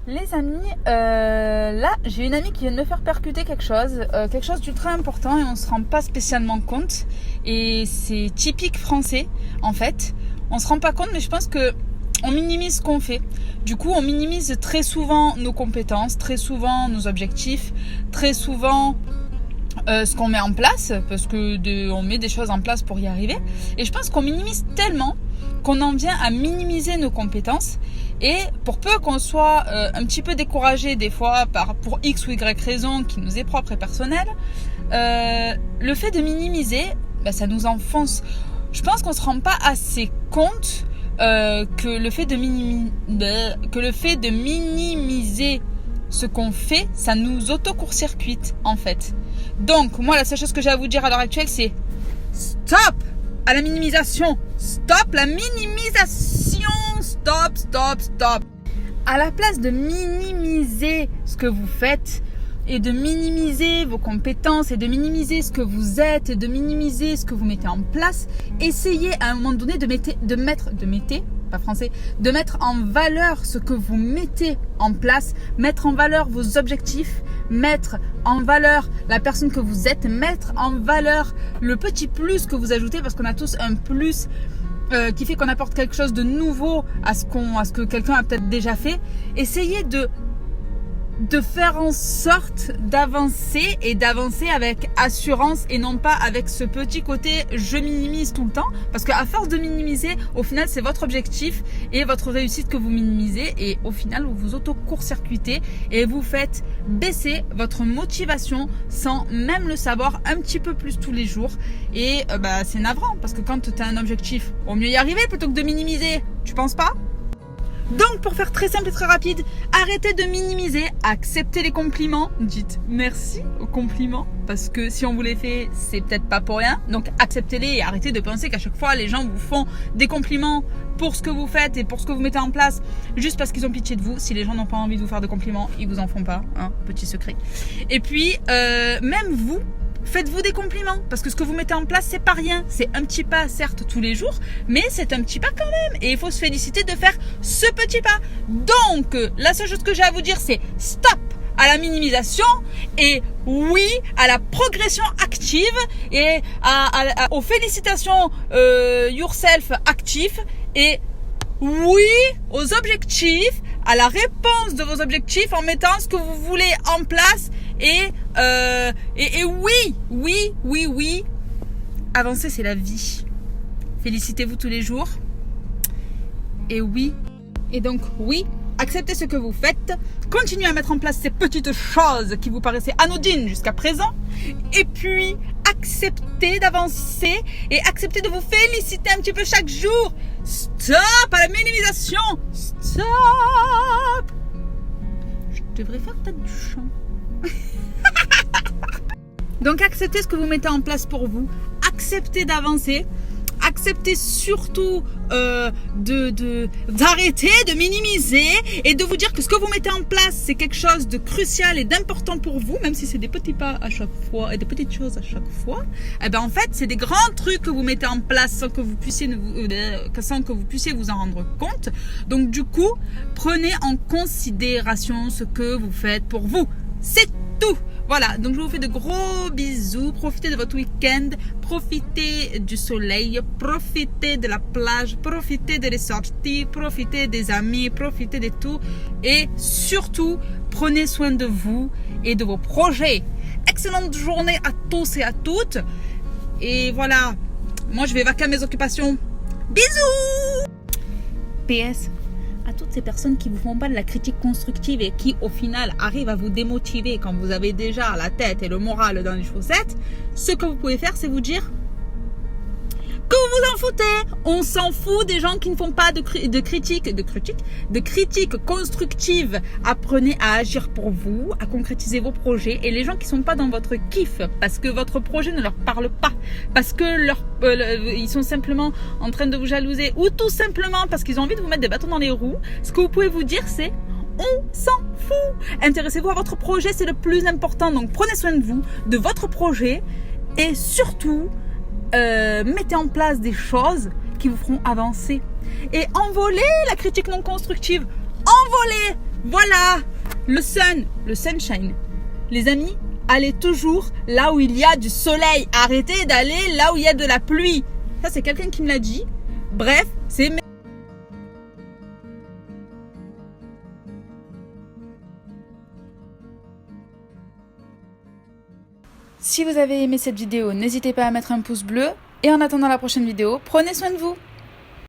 Les amis, là j'ai une amie qui vient de me faire percuter quelque chose d'ultra important et on se rend pas spécialement compte. Et c'est typique français en fait. On se rend pas compte, mais je pense que on minimise ce qu'on fait. Du coup, on minimise très souvent nos compétences, très souvent nos objectifs, très souvent ce qu'on met en place, parce que on met des choses en place pour y arriver. Et je pense qu'on minimise tellement qu'on en vient à minimiser nos compétences. Et pour peu qu'on soit un petit peu découragé des fois pour X ou Y raison qui nous est propre et personnelle, le fait de minimiser, ça nous enfonce. Je pense qu'on se rend pas assez compte que le fait de minimiser ce qu'on fait, ça nous auto-court-circuite en fait. Donc moi la seule chose que j'ai à vous dire à l'heure actuelle, c'est stop à la minimisation. Stop la minimisation. Stop. À la place de minimiser ce que vous faites et de minimiser vos compétences et de minimiser ce que vous êtes et de minimiser ce que vous mettez en place, essayez à un moment donné de mettre en valeur ce que vous mettez en place, mettre en valeur vos objectifs, mettre en valeur la personne que vous êtes, mettre en valeur le petit plus que vous ajoutez, parce qu'on a tous un plus qui fait qu'on apporte quelque chose de nouveau à ce que quelqu'un a peut-être déjà fait. Essayez de faire en sorte d'avancer et d'avancer avec assurance et non pas avec ce petit côté je minimise tout le temps, parce qu'à force de minimiser, au final c'est votre objectif et votre réussite que vous minimisez et au final vous vous auto-court-circuitez et vous faites baisser votre motivation sans même le savoir un petit peu plus tous les jours et c'est navrant parce que quand tu as un objectif, au mieux y arriver plutôt que de minimiser, tu penses pas ? Donc pour faire très simple et très rapide, arrêtez de minimiser, acceptez les compliments, dites merci aux compliments, parce que si on vous les fait, c'est peut-être pas pour rien, donc acceptez-les et arrêtez de penser qu'à chaque fois les gens vous font des compliments pour ce que vous faites et pour ce que vous mettez en place, juste parce qu'ils ont pitié de vous. Si les gens n'ont pas envie de vous faire de compliments, ils vous en font pas, hein, petit secret. Et puis, même vous, faites-vous des compliments, parce que ce que vous mettez en place, c'est pas rien. C'est un petit pas, certes, tous les jours, mais c'est un petit pas quand même. Et il faut se féliciter de faire ce petit pas. Donc, la seule chose que j'ai à vous dire, c'est stop à la minimisation et oui à la progression active et aux félicitations yourself actif et oui aux objectifs, à la réponse de vos objectifs en mettant ce que vous voulez en place et oui, avancer c'est la vie. Félicitez-vous tous les jours. Et oui. Et donc oui, acceptez ce que vous faites. Continuez à mettre en place ces petites choses qui vous paraissaient anodines jusqu'à présent. Et puis acceptez d'avancer et acceptez de vous féliciter un petit peu chaque jour. Stop à la minimisation. Stop. Je devrais faire peut-être du chant. Donc acceptez ce que vous mettez en place pour vous, acceptez d'avancer, acceptez surtout d'arrêter, de minimiser et de vous dire que ce que vous mettez en place c'est quelque chose de crucial et d'important pour vous, même si c'est des petits pas à chaque fois et des petites choses à chaque fois. Et en fait c'est des grands trucs que vous mettez en place sans que vous puissiez vous en rendre compte. Donc du coup prenez en considération ce que vous faites pour vous, c'est tout. Voilà, donc je vous fais de gros bisous, profitez de votre week-end, profitez du soleil, profitez de la plage, profitez des sorties, profitez des amis, profitez de tout et surtout prenez soin de vous et de vos projets. Excellente journée à tous et à toutes et voilà, moi je vais vaquer à mes occupations. Bisous. PS. À toutes ces personnes qui ne vous font pas de la critique constructive et qui au final arrivent à vous démotiver quand vous avez déjà la tête et le moral dans les chaussettes, ce que vous pouvez faire c'est vous dire que vous vous en foutez. On s'en fout des gens qui ne font pas de critiques constructives. Apprenez à agir pour vous, à concrétiser vos projets et les gens qui ne sont pas dans votre kiff parce que votre projet ne leur parle pas, parce que ils sont simplement en train de vous jalouser ou tout simplement parce qu'ils ont envie de vous mettre des bâtons dans les roues, ce que vous pouvez vous dire c'est on s'en fout. Intéressez-vous à votre projet, c'est le plus important. Donc prenez soin de vous, de votre projet et surtout mettez en place des choses qui vous feront avancer et envolez la critique non constructive, envolez Voilà, le sunshine. Les amis, allez toujours là où il y a du soleil. Arrêtez d'aller là où il y a de la pluie. Ça, c'est quelqu'un qui me l'a dit. Bref, c'est... Si vous avez aimé cette vidéo, n'hésitez pas à mettre un pouce bleu. Et en attendant la prochaine vidéo, prenez soin de vous.